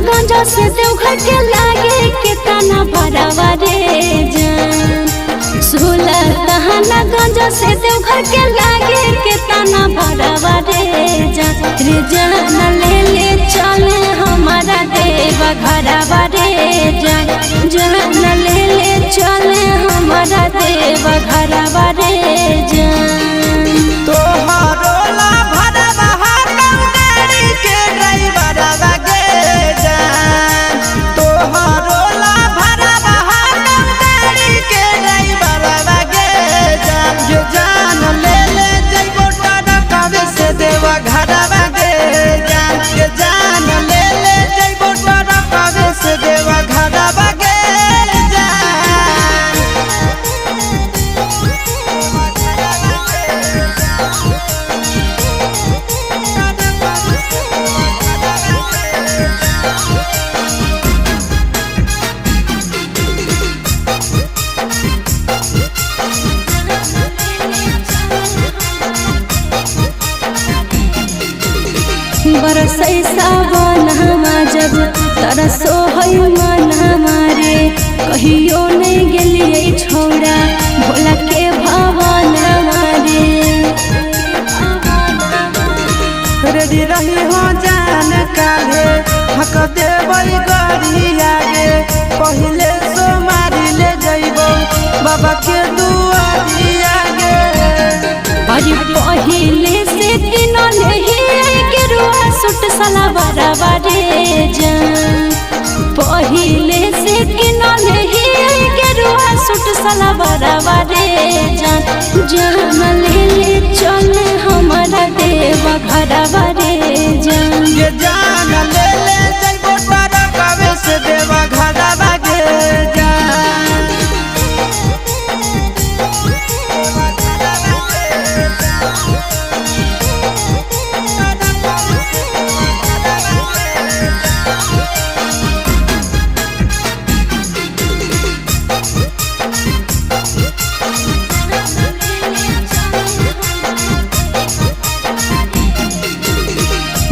गंजा से देवघर के लागे के तना भरावा रे जान। 16 तहना गंजा से देवघर के लागे के तना भरावा रे जान। रे जान ले चले हमारा देवा घरावा रे जान। जान ले चले हमारा देवा घरावा रे जान। तोहरो ला भरावा गाड़ी के ड्राइवर आगे जान। तोहरो ला भरावा गाड़ी के ड्राइवर आगे जान। ये जान ले जइबो टरकावे से देवा घरवा गे जान। ये जान ले जइबो टरकावे से देवा घरवा गे बरसै सावन हमा जब तरसो है मन हमारे। कहियो नहीं गेलिए छोड़ा भोला के भवन हमारे। रेडी रही हो जान काले हक देवई गड़ी आगे। पहले सो मारी ले जइबो बाबा के दुआरी आगे। अरे पहले से दिन नहीं सुट सला बराबा रे जान। पहले से किना नहीं गेरुआ सुट सला बराबा रे जान। जान ले चले हमारा देवा घरवा रे जान। ये जान ले जइबो टरकावे से देवा घरवा गे जान।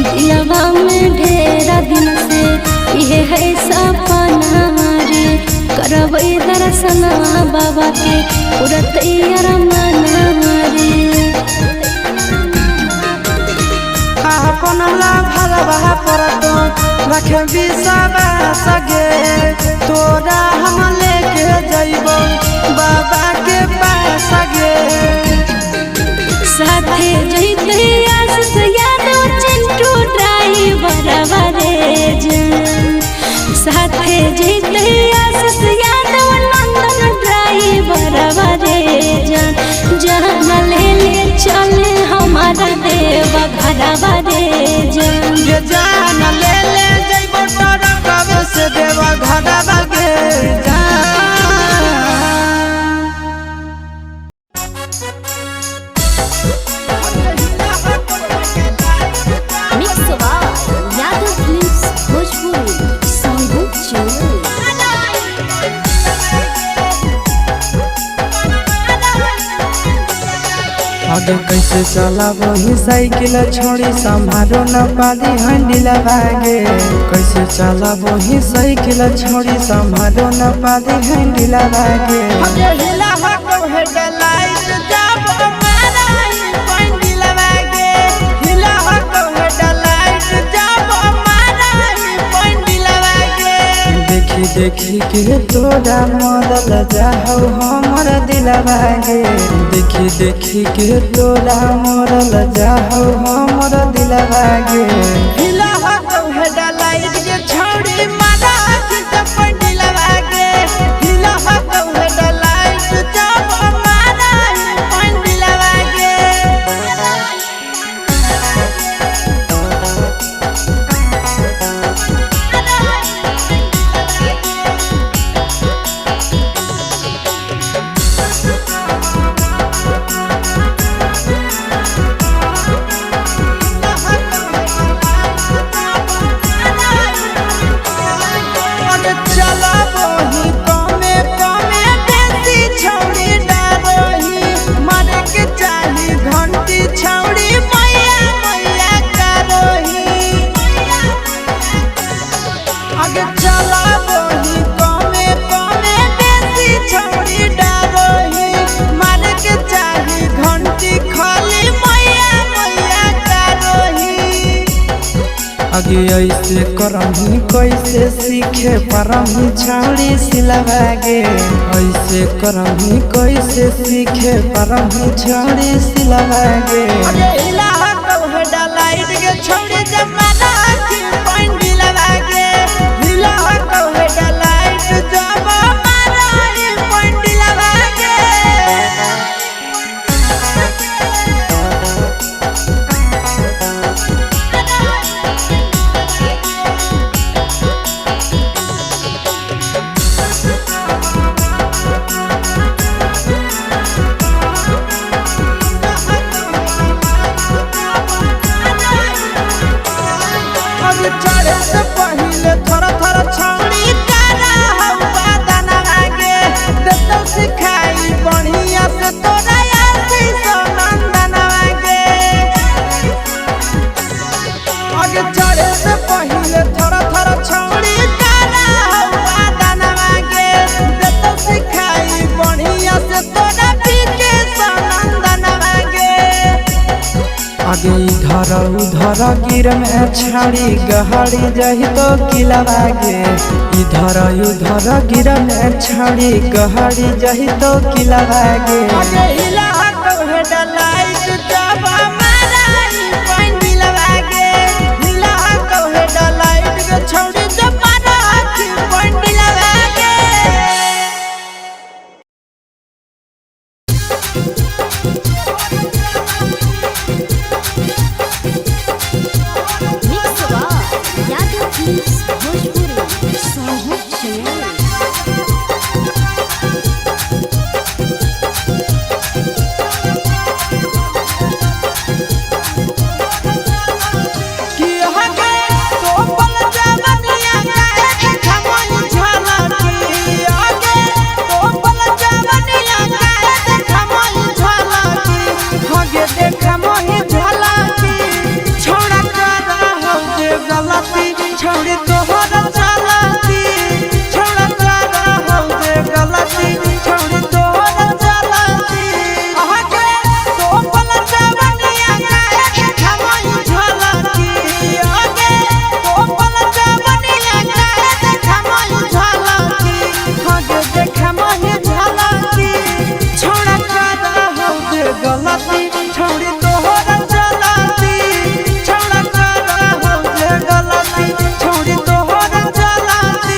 दिलवा में ढेरा दिन से ये है सपना रे। करबै दर्शन बाबा के पूरा तैयार मना रे। अपन ला भलवा परतो रखे बिसाबा सगे। तोरा हम लेके जइबो बाबा के पास गे। साथे जइते आशीष यादव चिंटू ड्राइवर रे जान। साथे जइते आशीष यादव नंदन ड्राइवर रे जान। जान ले चले हमारा देवा घरवा रे जान। ये जान ले जइबो टरकावे से देवा घरवा गे जान। आगे कैसे चला वही साइकिल छोड़ी संभारो न पाली हंडिला भागे। कैसे चला वही साइकिल छोड़ी संभारो न पाली हंडिला भागे। देखी के तोरा मरल जाहौ हमर दिलवा गे। देखी के तोरा मरल जाहौ हमर दिलवा गे। हिलवा तो हेडलाइट के छौड़ी मारा के पंडिलवा गे। हिलवा तो हेडलाइट जब मारा पंडिलवा गे। आगे ऐसे करही कैसे सीखे परही छौड़ी सिलवागे ऐसे करही कैसे सीखे परही छौड़ी सिलवागे अरे इलाहा कहे डलाइट के छौड़ी जमाना की पॉइंट दिलवागे इलाहा कहे डलाइट जब मारा ई पॉइंट दिलवागे चढ़े से पहले थोड़ा थोड़ा छौड़ी तारा हवा दाना लागे देतो सिखाई बढ़िया से तोरा आसी सनंदन लागे आगे चढ़े से पहले थोड़ा थोड़ा छौड़ी तारा हवा दाना लागे देतो सिखाई बढ़िया से तोरा पीके सनंदन लागे आगे इधर उधर गिर में छाड़ी गहरी जही तो किलवागे इधर उधर गिर में छाड़ी गहरी जही तो किलवागे आगे इलाहा कहे डलाइट जब मारा ई पॉइंट दिलवागे इलाहा कहे डलाइट के छौड़ी जब मारा ई पॉइंट दिलवागे छौड़ी तोहर चलाती छौड़ा करा हो जे गलती छौड़ी तोहर चलाती आगे तो पल जवनिया काहे खमई झलकी आगे तो पल जवनिया काहे खमई झलकी आगे देखमई झलकी छौड़ा करा हो जे गलती छौड़ी तोहर चलाती छौड़ा करा हो जे गलती छौड़ी तोहर चलाती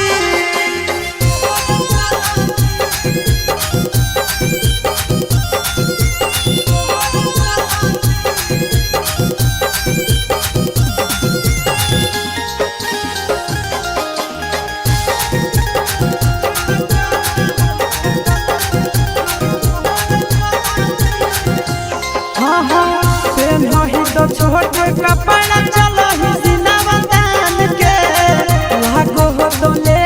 हाँ हाँ पेन्हही तो छोट कपड़ा चलही सिनवा तान के लागो हो तो ले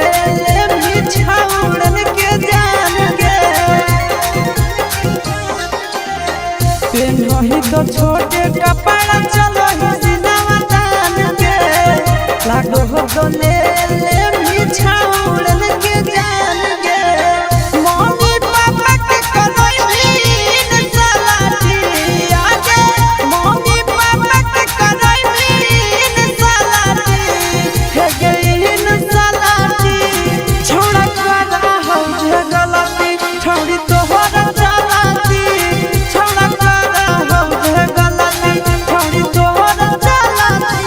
ले छौड़न के जान के पेन्हही तो छोटे कपड़ा चलही सिनवा तान के लागो हो तो ले ले छौड़न के जान के मम्मी पापा के करैलीन सलाटी आगे मम्मी पापा के करैलीन सलाटी हे गईन सलाटी छौड़ा करा हो जे गलती छौड़ी तोहर चलाती छौड़ा करा हो जे गलती छौड़ी तोहर चलाती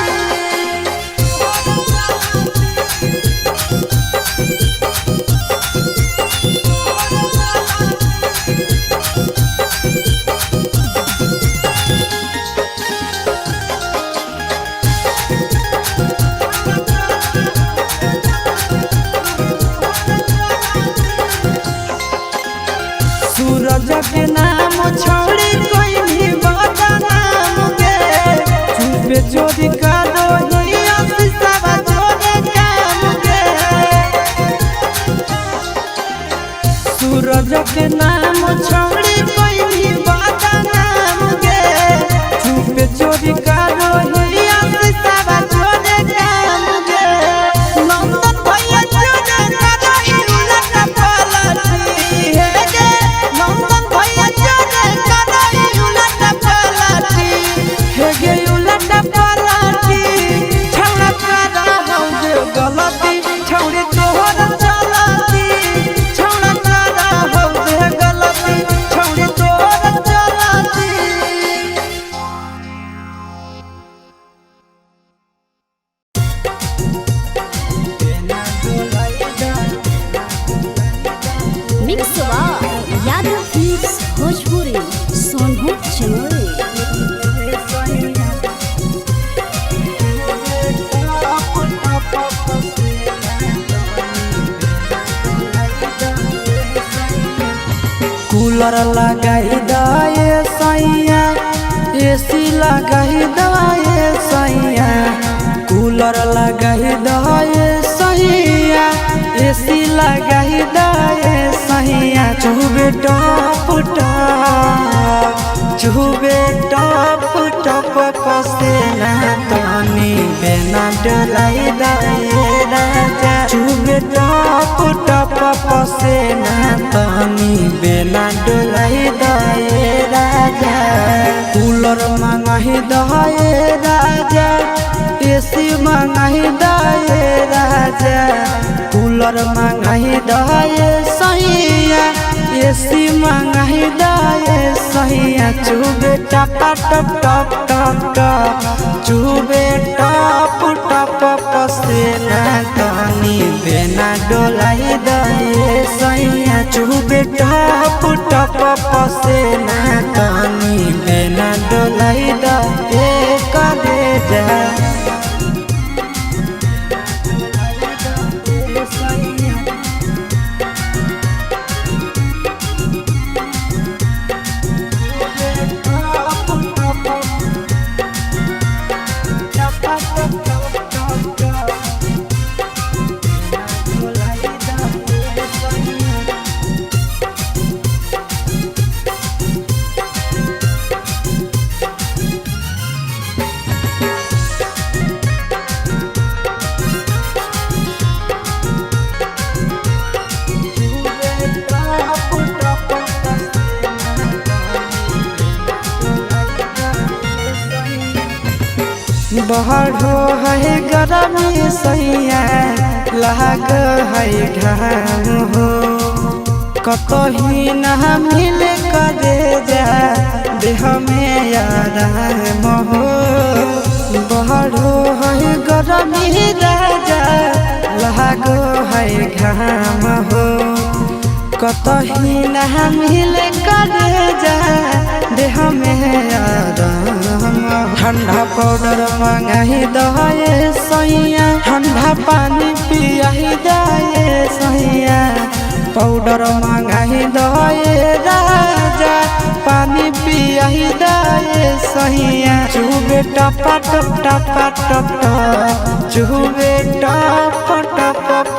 कूलर लगाई दाए सैया एसी लगाई दाए सैया कूलर लगाई दाए सैया एसी लगाई दाए सैया चुबे टप टप पसेना तनी बेना डोलाई दाए राजा चुबे टप पसेना तनी बेना डोलाई दाए राजा कूलर मंगाही दाए राजा एसी मंगाही दाए राजा कूलर मंगाही दाए सैया एसी मंगाही दाए सैया चुबे टप चुबे टप पसेना तनी बेना डोलाई दाए सैया चुबे टप पसेना तनी बेना डोलाई दाए करे जा बहरो है गरमी सैया लाग है घाम हो कतही न मिल करे जा देह में आराम हो बहरो है गरमी राजा लाग है घाम हो कतही न मिल करे जा देह में आराम ठंडा पाउडर मंगाही दाए सैया ठंडा पानी पियाही दाए सैया पाउडर मंगाही दाए राजा पानी पियाही दाए सैया चुबे टप चुबे टप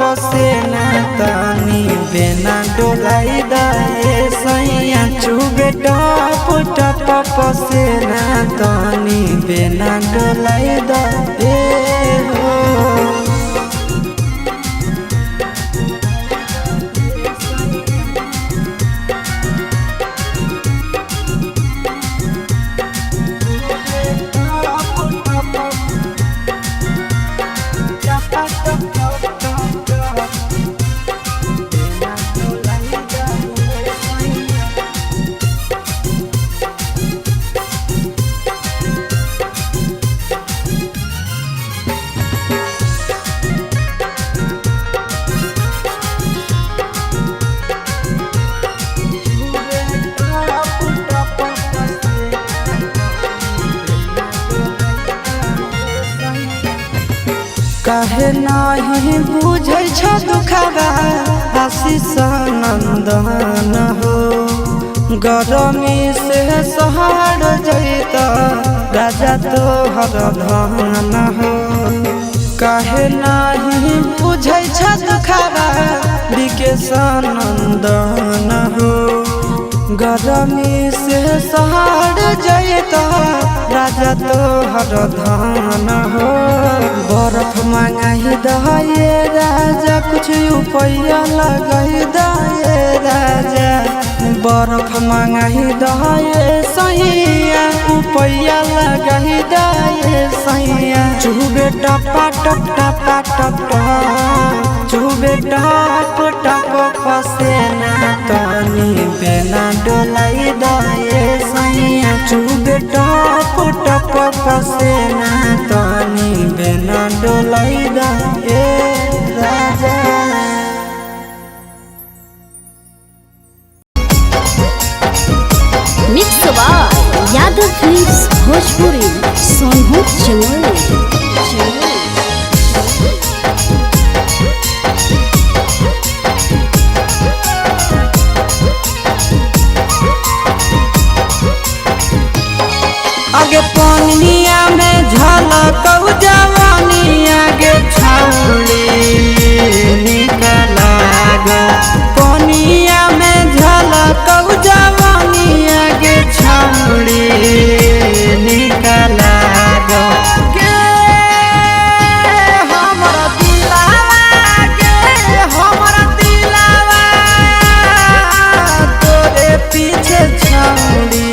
पसेना तनी बेना डोलाई दाए सैया चुबे टप पसेना तनी बेना डोलाई दाए हो काहे नाही बुझै छ दुखबा आशीष नंदन हो गरमी से सहर जैत राजा तोहर धन हो काहे नाही बुझै छ दुखबा विकेश नंदन हो गरमी से सहर जैत राजा तोहर धन हो बर्फ मंगाही दाए राजा कुछ उपाया लगाई दाए राजा बर्फ मंगाही दाए सैया उपाया लगाई दाए सैया चुबे टप चुबे टप पसेना तनी बेना डोलाई दाए सैया चुबे टप पसेना तनी बेना डोलाई दाए राजा mix by Yadav films Bhojpuri Sonu Chamoli आगे पनिया में झलकौ जवानिया गे छौड़ी निकला गो पनिया में झलकौ जवानिया गे छौड़ी निकला गो गे हमरा दिलावा तोरे पीछे छौड़ी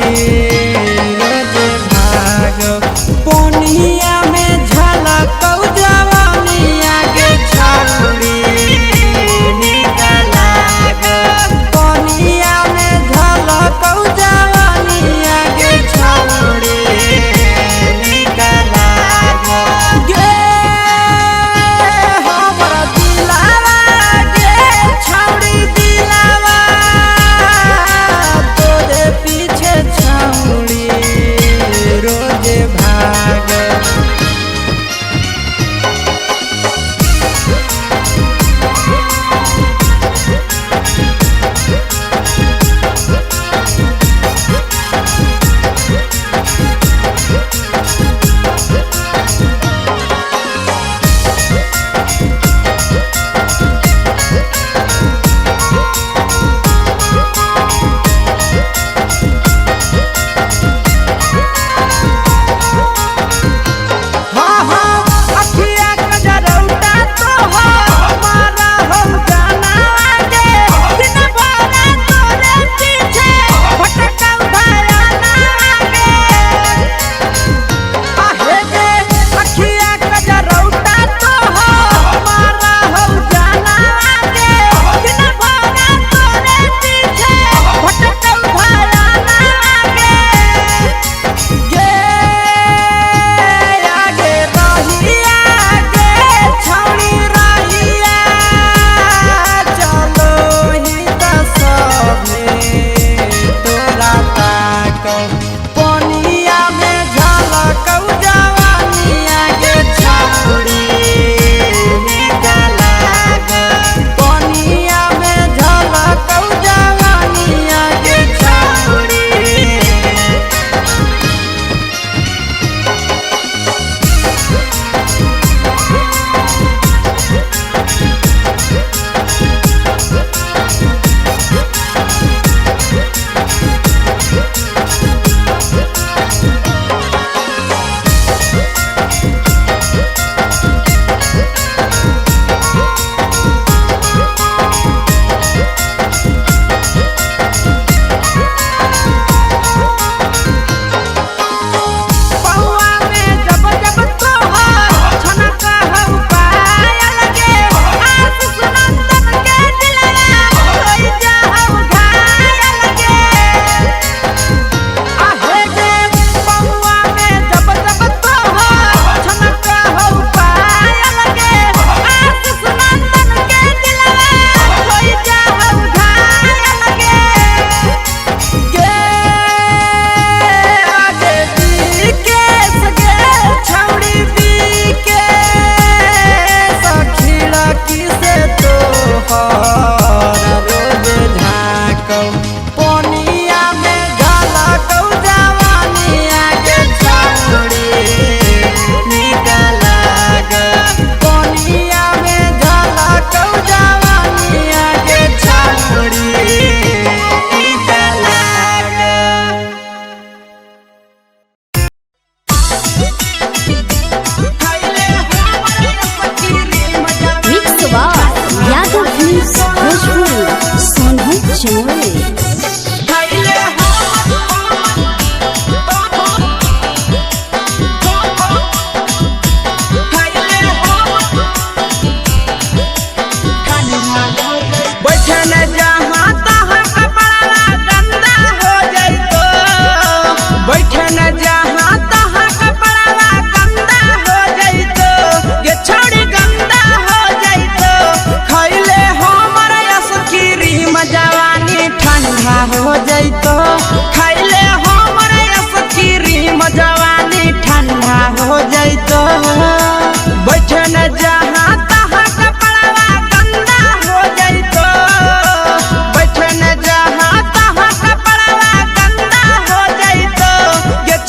पनिया में झलकौ जवानिया गे छौड़ी निकला गो पनिया में झलकौ जवानिया गे छौड़ी निकला गो गे हमरा दिलावा गे छौड़ी दिलावा तोरे पीछे छौड़ी रोजे भाग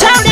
छौड़ी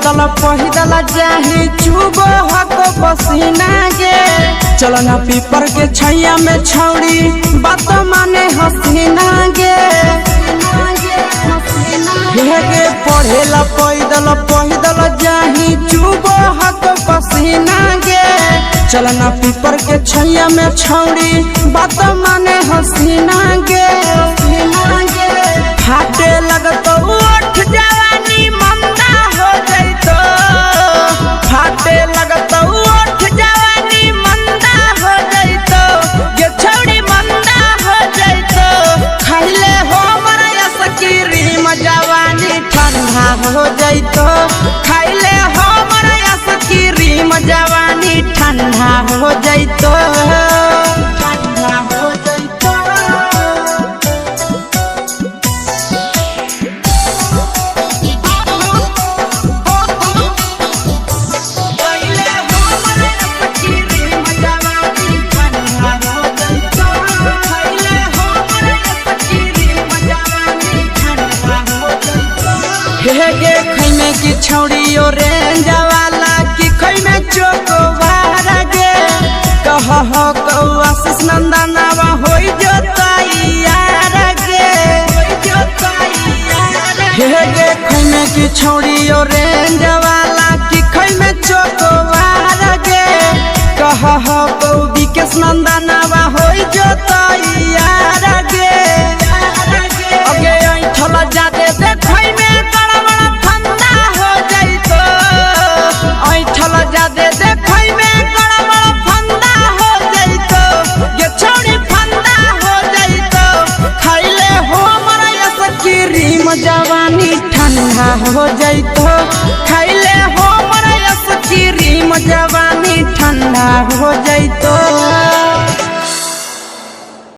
पैदल पैदल जाही चुबो हको पसीना गे चल ना पीपर के छैया में छौड़ी बात माने हसीना गे गे पढ़ेला पैदल पैदल जाही चुबो हको पसीना गे चल ना पीपर के छैया में छौड़ी बात माने हसीना गे फाटे लगतो उठ जवानी मंदा हो जइतो फाटे लगतो उठ जवानी मंदा हो जइतो ये छौड़ी मंदा हो जइतो खइले हो मरया सकीरी जवानी ठंडा हो जइतो खइले हो मरया सकीरी जवानी ठंडा हो जइतो ठंडा हो जइतो गे खैमे की छौड़ी ऑरेंज वाला की खैमे चोकोबार गे कह हो आशीष नंदनवा होई जोताइयार गे गे खैमे की छौड़ी ऑरेंज वाला की खैमे चोकोबार गे कह हो विकेश नंदनवा होई जोताइयार गे अगे ऐठल जादे देखै में जादे देखै में गड़बड़ फंदा हो जइतो ये छौड़ी फंदा हो जइतो खइले हो मरया सकीरी जवानी ठंडा हो जइतो खइले हो मरया सकीरी जवानी ठंडा हो जइतो।